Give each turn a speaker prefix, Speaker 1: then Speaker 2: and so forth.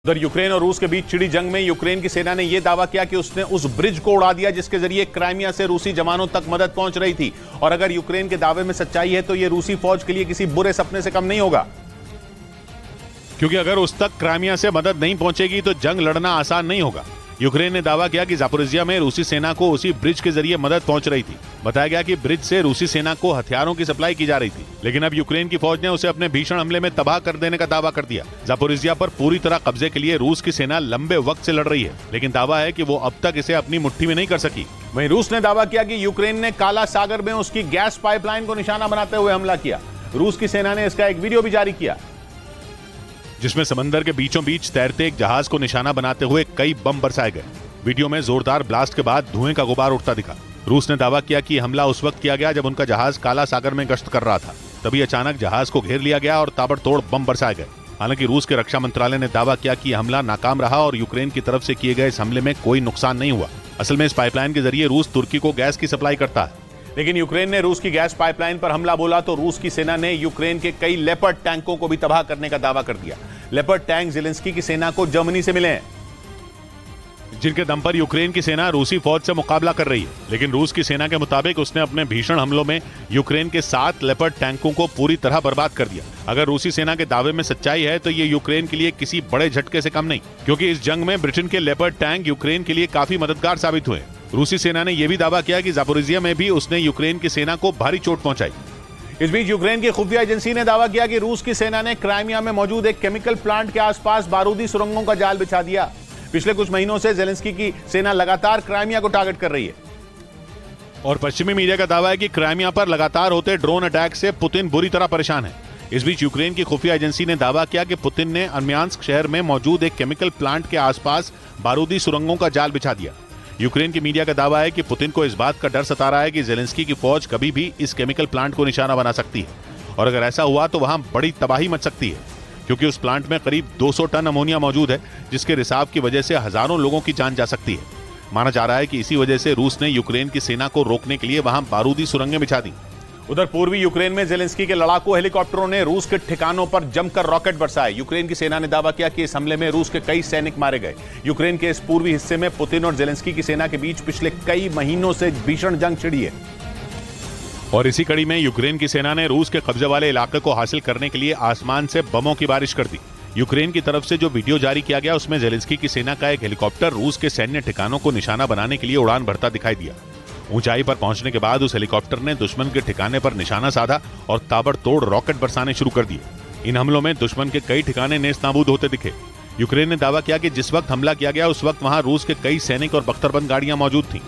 Speaker 1: उधर यूक्रेन और रूस के बीच छिड़ी जंग में यूक्रेन की सेना ने यह दावा किया कि उसने उस ब्रिज को उड़ा दिया जिसके जरिए क्राइमिया से रूसी जवानों तक मदद पहुंच रही थी। और अगर यूक्रेन के दावे में सच्चाई है तो यह रूसी फौज के लिए किसी बुरे सपने से कम नहीं होगा, क्योंकि अगर उस तक क्राइमिया से मदद नहीं पहुंचेगी तो जंग लड़ना आसान नहीं होगा। यूक्रेन ने दावा किया कि जापोरिजिया में रूसी सेना को उसी ब्रिज के जरिए मदद पहुंच रही थी। बताया गया कि ब्रिज से रूसी सेना को हथियारों की सप्लाई की जा रही थी, लेकिन अब यूक्रेन की फौज ने उसे अपने भीषण हमले में तबाह कर देने का दावा कर दिया। जापोरिजिया पर पूरी तरह कब्जे के लिए रूस की सेना लंबे वक्त से लड़ रही है, लेकिन दावा है कि वो अब तक इसे अपनी मुट्ठी में नहीं कर सकी। वहीं रूस ने दावा किया कि यूक्रेन ने काला सागर में उसकी गैस पाइपलाइन को निशाना बनाते हुए हमला किया। रूस की सेना ने इसका एक वीडियो भी जारी किया जिसमें समंदर के बीचों बीच तैरते एक जहाज को निशाना बनाते हुए कई बम बरसाए गए। वीडियो में जोरदार ब्लास्ट के बाद धुएं का गुबार उठता दिखा। रूस ने दावा किया कि हमला उस वक्त किया गया जब उनका जहाज काला सागर में गश्त कर रहा था। तभी अचानक जहाज को घेर लिया गया और ताबड़तोड़ बम बरसाए गए। हालांकि रूस के रक्षा मंत्रालय ने दावा किया कि हमला नाकाम रहा और यूक्रेन की तरफ से किए गए इस हमले में कोई नुकसान नहीं हुआ। असल में इस पाइपलाइन के जरिए रूस तुर्की को गैस की सप्लाई करता है, लेकिन यूक्रेन ने रूस की गैस पाइपलाइन पर हमला बोला तो रूस की सेना ने यूक्रेन के कई लेपर्ड टैंकों को भी तबाह करने का दावा कर दिया। लेपर्ड टैंक ज़ेलेंस्की की सेना को जर्मनी से मिले हैं, जिनके दम पर यूक्रेन की सेना रूसी फौज से मुकाबला कर रही है। लेकिन रूस की सेना के मुताबिक उसने अपने भीषण हमलों में यूक्रेन के 7 लेपर्ड टैंकों को पूरी तरह बर्बाद कर दिया। अगर रूसी सेना के दावे में सच्चाई है तो ये यूक्रेन के लिए किसी बड़े झटके से कम नहीं, क्योंकि इस जंग में ब्रिटेन के लेपर्ड टैंक यूक्रेन के लिए काफी मददगार साबित हुए। रूसी सेना ने यह भी दावा किया कि जापोरिजिया में भी उसने यूक्रेन की सेना को भारी चोट पहुंचाई। इस बीच यूक्रेन की खुफिया एजेंसी ने दावा किया कि रूस की सेना ने क्राइमिया में मौजूद एक केमिकल प्लांट के आसपास बारूदी सुरंगों का जाल बिछा दिया। पिछले कुछ महीनों से ज़ेलेंस्की की सेना लगातार क्राइमिया को टारगेट कर रही है और पश्चिमी मीडिया का दावा है कि क्राइमिया पर लगातार होते ड्रोन अटैक से पुतिन बुरी तरह परेशान है। इस बीच यूक्रेन की खुफिया एजेंसी ने दावा किया कि पुतिन ने अर्मियांस्क शहर में मौजूद एक केमिकल प्लांट के आसपास बारूदी सुरंगों का जाल बिछा दिया। यूक्रेन की मीडिया का दावा है कि पुतिन को इस बात का डर सता रहा है कि ज़ेलेंस्की की फौज कभी भी इस केमिकल प्लांट को निशाना बना सकती है, और अगर ऐसा हुआ तो वहां बड़ी तबाही मच सकती है, क्योंकि उस प्लांट में करीब 200 टन अमोनिया मौजूद है, जिसके रिसाव की वजह से हजारों लोगों की जान जा सकती है। माना जा रहा है कि इसी वजह से रूस ने यूक्रेन की सेना को रोकने के लिए वहां बारूदी सुरंगें बिछा दी। उधर पूर्वी यूक्रेन में ज़ेलेंस्की के लड़ाकू हेलीकॉप्टरों ने रूस के ठिकानों पर जमकर रॉकेट बरसाए। यूक्रेन की सेना ने दावा किया कि इस हमले में रूस के कई सैनिक मारे गए। यूक्रेन के इस पूर्वी हिस्से में पुतिन और ज़ेलेंस्की की सेना के बीच पिछले कई महीनों से भीषण जंग छिड़ी है, और इसी कड़ी में यूक्रेन की सेना ने रूस के कब्जे वाले इलाके को हासिल करने के लिए आसमान से बमों की बारिश कर दी। यूक्रेन की तरफ से जो वीडियो जारी किया गया उसमें ज़ेलेंस्की की सेना का एक हेलीकॉप्टर रूस के सैन्य ठिकानों को निशाना बनाने के लिए उड़ान भरता दिखाई दिया। ऊंचाई पर पहुंचने के बाद उस हेलीकॉप्टर ने दुश्मन के ठिकाने पर निशाना साधा और ताबड़तोड़ रॉकेट बरसाने शुरू कर दिए। इन हमलों में दुश्मन के कई ठिकाने नेस्तनाबूद होते दिखे। यूक्रेन ने दावा किया कि जिस वक्त हमला किया गया उस वक्त वहां रूस के कई सैनिक और बख्तरबंद गाड़ियां मौजूद थीं।